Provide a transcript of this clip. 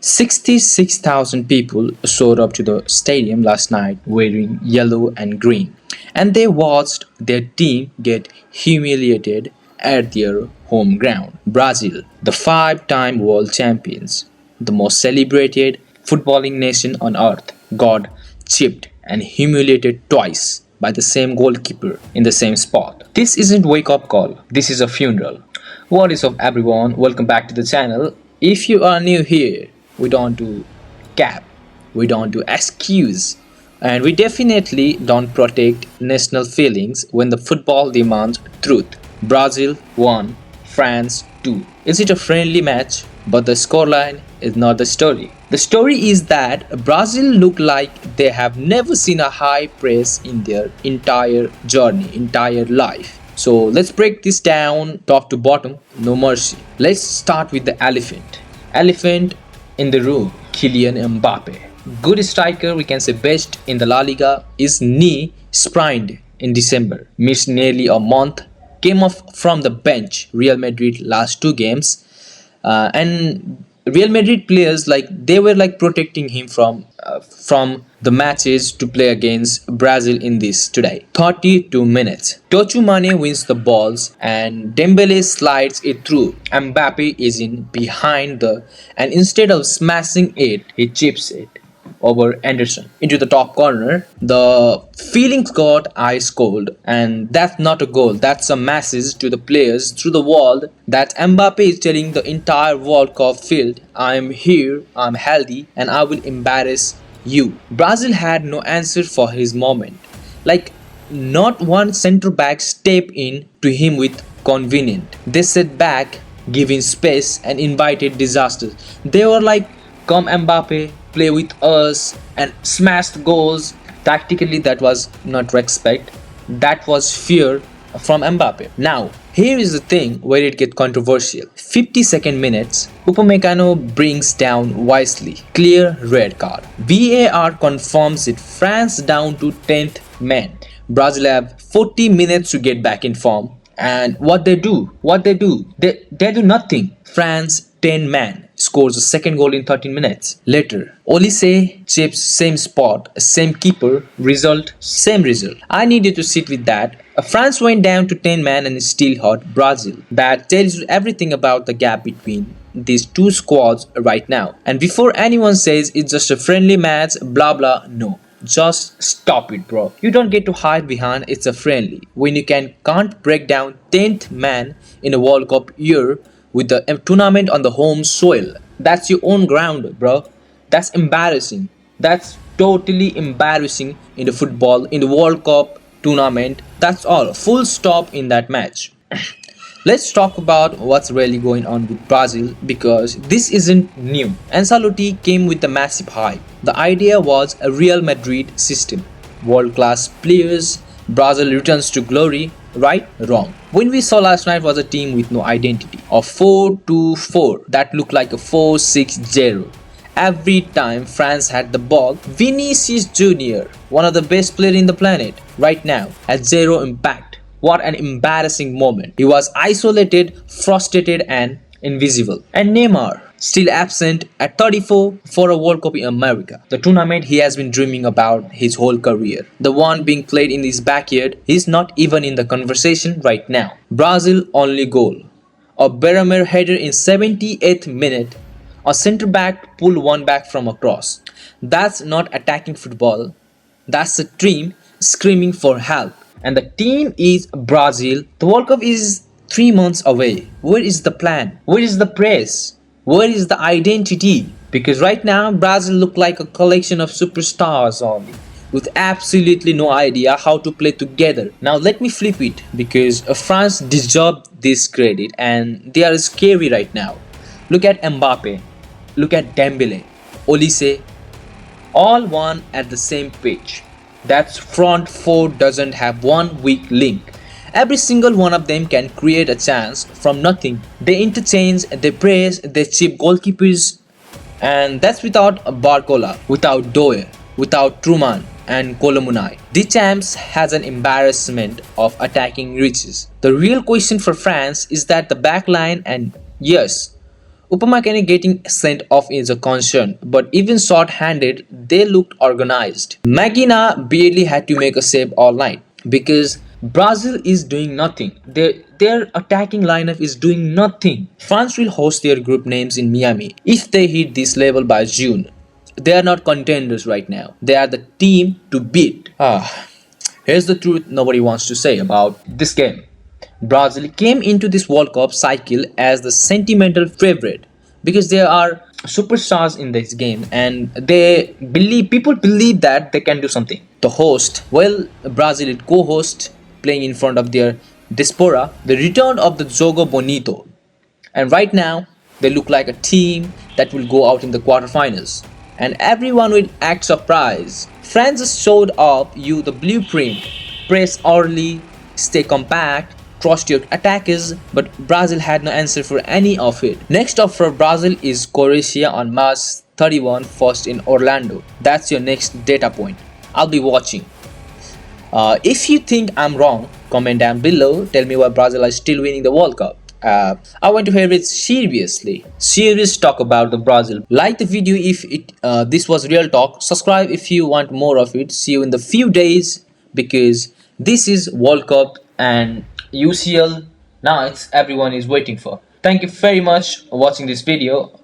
66,000 people showed up to the stadium last night wearing yellow and green, and they watched their team get humiliated at their home ground. Brazil, the five-time world champions, the most celebrated footballing nation on earth, got chipped and humiliated twice by the same goalkeeper in the same spot. This isn't wake-up call, this is a funeral. What is up everyone, welcome back to the channel. If you are new here, we don't do cap, we don't do excuse, and we definitely don't protect national feelings when the football demands truth. Brazil won, France 2. Is it a friendly match? But the scoreline is not the story. The story is that Brazil look like they have never seen a high press in their entire journey, entire life. So let's break this down top to bottom, no mercy. Let's start with the elephant. Elephant in the room, Kylian Mbappe. Good striker, we can say best in the La Liga, is knee sprained in December. Missed nearly a month, came off from the bench Real Madrid last two games, and Real Madrid players they were protecting him from the matches to play against Brazil in this today. 32 minutes. Tochu Mane wins the balls and Dembele slides it through. Mbappe is in behind and instead of smashing it, he chips it over Anderson into the top corner. The feelings got ice cold, and that's not a goal, that's a message to the players through the wall that Mbappe is telling the entire World Cup field, I'm here, I'm healthy, and I will embarrass you. Brazil had no answer for his moment. Not one center back stepped in to him with convenient. They sat back, giving space, and invited disasters. They were like, come Mbappe, play with us, and smashed goals. Tactically, that was not respect, that was fear from Mbappe. Now, here is the thing where it gets controversial. 52nd minutes, Upamecano brings down wisely. Clear red card. VAR confirms it. France down to 10th man. Brazil have 40 minutes to get back in form. And what they do? They do nothing. France 10 man scores a second goal in 13 minutes. Later, Olise chips same spot, same keeper, same result. I needed to sit with that. France went down to 10 man and still hurt Brazil. That tells you everything about the gap between these two squads right now. And before anyone says it's just a friendly match, blah blah, no. Just stop it, bro. You don't get to hide behind it's a friendly when you can't break down 10th man in a World Cup year with the tournament on the home soil. That's your own ground, bro. That's embarrassing. That's totally embarrassing in the football, in the World Cup tournament. That's all. Full stop in that match. Let's talk about what's really going on with Brazil, because this isn't new. Ancelotti came with a massive hype. The idea was a Real Madrid system. World-class players, Brazil returns to glory. Right? Wrong. When we saw last night was a team with no identity. A 4-2-4 that looked like a 4-6-0. Every time France had the ball, Vinicius Jr., one of the best players in the planet right now, had zero impact. What an embarrassing moment. He was isolated, frustrated, and invisible. And Neymar, still absent at 34 for a World Cup in America. The tournament he has been dreaming about his whole career. The one being played in his backyard, he's not even in the conversation right now. Brazil only goal. A Beremer header in 78th minute. A centre back pull one back from a cross. That's not attacking football. That's a team screaming for help. And the team is Brazil. The World Cup is 3 months away. Where is the plan? Where is the press? Where is the identity? Because right now Brazil look like a collection of superstars only, with absolutely no idea how to play together. Now let me flip it, because France deserve this credit and they are scary right now. Look at Mbappe, look at Dembele, Olise, all one at the same pitch. That front four doesn't have one weak link. Every single one of them can create a chance from nothing. They interchange, they press, they chip goalkeepers, and that's without Barcola, without Doe, without Truman and Colomunai. The champs has an embarrassment of attacking reaches. The real question for France is that the back line, and yes, Upamecano getting sent off is a concern, but even short-handed, they looked organized. Magina barely had to make a save all night because Brazil is doing nothing. Their attacking lineup is doing nothing. France will host their group names in Miami. If they hit this level by June, they are not contenders right now. They are the team to beat. Here's the truth nobody wants to say about this game. Brazil came into this World Cup cycle as the sentimental favorite because there are superstars in this game and people believe that they can do something. The host, well, Brazil co-host playing in front of their diaspora, the return of the Jogo Bonito, and right now, they look like a team that will go out in the quarterfinals. And everyone will act surprised. France just showed up you the blueprint. Press early, stay compact, trust your attackers, but Brazil had no answer for any of it. Next up for Brazil is Croatia on March 31, first in Orlando. That's your next data point. I'll be watching. If you think I'm wrong, comment down below. Tell me why Brazil is still winning the World Cup. I want to hear it seriously. Serious talk about the Brazil. Like the video if this was real talk. Subscribe if you want more of it. See you in the few days because this is World Cup and UCL nights everyone is waiting for. Thank you very much for watching this video.